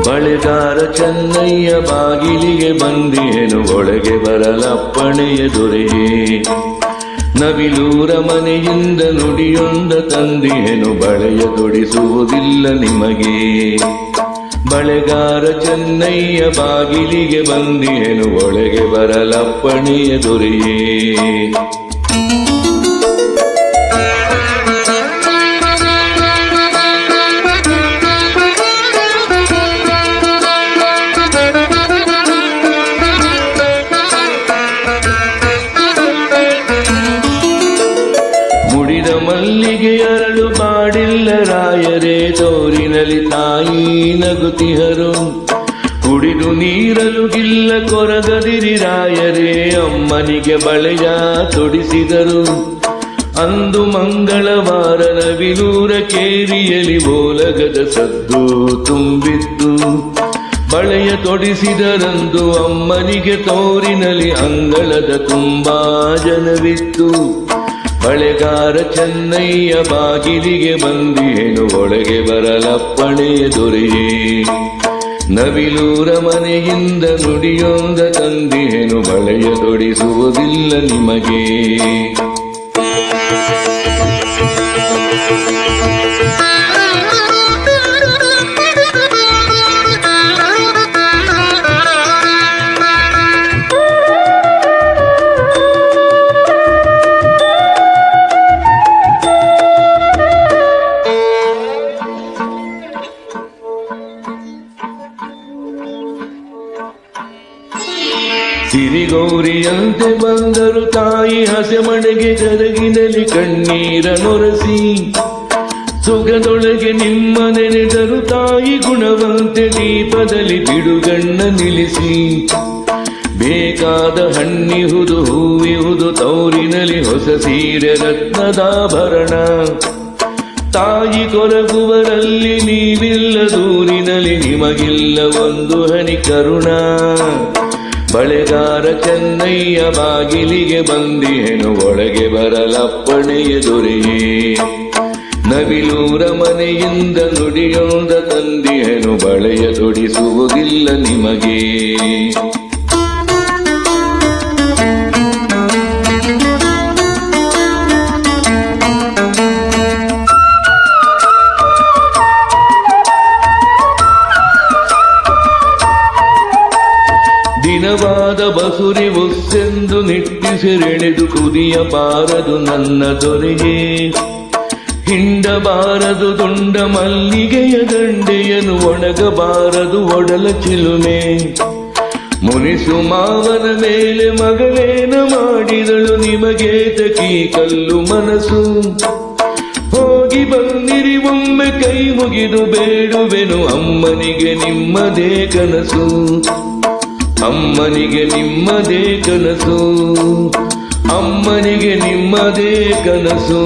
ಬಳೆಗಾರ ಚೆನ್ನಯ್ಯ ಬಾಗಿಲಿಗೆ ಬಂದಿಹೆನು ಒಳಗೆ ಬರಲಪ್ಪಣೆಯ ದೊರೆಯೇ. ನವಿಲೂರ ಮನೆಯಿಂದ ನುಡಿಯೊಂದ ತಂದಿಹೆನು ಬಳೆಯ ತೊಡಿಸುವುದಿಲ್ಲ ನಿಮಗೆ. ಬಳೆಗಾರ ಚೆನ್ನಯ್ಯ ಬಾಗಿಲಿಗೆ ಬಂದಿಹೆನು ಒಳಗೆ ಬರಲಪ್ಪಣೆಯ ದೊರೆಯೇ. ಮುಡಿದ ಮಲ್ಲಿಗೆ ಅರಳು ಬಾಡಿಲ್ಲ ರಾಯರೇ, ತೋರಿನಲ್ಲಿ ತಾಯಿ ನಗುತಿಹರು. ಕುಡಿದು ನೀರಲು ಗಿಲ್ಲ ಕೊರಗದಿರಿ ರಾಯರೇ, ಅಮ್ಮನಿಗೆ ಬಳೆಯ ತೊಡಿಸಿದರು. ಅಂದು ಮಂಗಳವಾರ ನವಿಲೂರ ಕೇರಿಯಲಿ ಓಲಗದ ಸದ್ದು ತುಂಬಿತ್ತು. ಬಳೆಯ ತೊಡಿಸಿದರಂದು ಅಮ್ಮನಿಗೆ ತೋರಿನಲ್ಲಿ ಅಂಗಳದ ತುಂಬಾ ಜನವಿತ್ತು. ಬಳೆಗಾರ ಚೆನ್ನಯ್ಯ ಬಾಗಿಲಿಗೆ ಬಂದಿಹೆನು ಒಳಗೆ ಬರಲಪ್ಪಣೆಯ ದೊರೆಯೇ. ನವಿಲೂರ ಮನೆಯಿಂದ ನುಡಿಯೊಂದ ತಂದಿಹೆನು ಬಳೆಯ ತೊಡಿಸುವುದಿಲ್ಲ ನಿಮಗೆ. ಸಿರಿಗೌರಿಯಂತೆ ಬಂದರು ತಾಯಿ ಹಸೆಮಣೆಗೆ ಕರಗಿನಲ್ಲಿ ಕಣ್ಣೀರ ನೊರಸಿ. ಸುಖದೊಳಗೆ ನಿಮ್ಮ ನೆನೆದರು ತಾಯಿ ಗುಣವಂತೆ ದೀಪದಲ್ಲಿ ಬಿಡುಗಣ್ಣ ನಿಲ್ಲಿಸಿ. ಬೇಕಾದ ಹಣ್ಣಿಹುದು ಹೂವಿಹುದು ತೌರಿನಲ್ಲಿ ಹೊಸ ಸೀರೆ ರತ್ನದಾಭರಣ. ತಾಯಿ ಕೊರಗುವರಲ್ಲಿ ನೀವಿಲ್ಲ ದೂರಿನಲ್ಲಿ ನಿಮಗಿಲ್ಲ ಒಂದು ಹನಿ ಕರುಣ. ಬಳೆಗಾರ ಚೆನ್ನಯ್ಯ ಬಾಗಿಲಿಗೆ ಬಂದಿಹೆನು ಒಳಗೆ ಬರಲಪ್ಪಣೆಯ ದೊರೆಯೇ. ನವಿಲೂರ ಮನೆಯಿಂದ ನುಡಿಯೊಂದ ತಂದಿಹೆನು ಬಳೆಯ ತೊಡಿಸುವುದಿಲ್ಲ ನಿಮಗೆ. ದಿನವಾದ ಬಸುರಿ ಒಸ್ಸೆಂದು ನಿಟ್ಟಿಸಿರೆಳೆದು ಕುದಿಯಬಾರದು ನನ್ನ ದೊರೆಯೇ. ಹಿಂಡಬಾರದು ದುಂಡ ಮಲ್ಲಿಗೆಯ ದಂಡೆಯನ್ನು ಒಣಗಬಾರದು ಒಡಲ ಚಿಲುಮೆ. ಮುನಿಸು ಮಾವನ ಮೇಲೆ ಮಗಳೇನ ಮಾಡಿದಳು ನಿಮಗೆ ತಕಿ ಕಲ್ಲು ಮನಸ್ಸು. ಹೋಗಿ ಬಂದಿರಿ ಒಮ್ಮೆ ಕೈ ಮುಗಿದು ಬೇಡುವೆನು ಅಮ್ಮನಿಗೆ ನಿಮ್ಮದೇ ಕನಸು. ಅಮ್ಮನಿಗೆ ನಿಮ್ಮದೇ ಕನಸು, ಅಮ್ಮನಿಗೆ ನಿಮ್ಮದೇ ಕನಸು.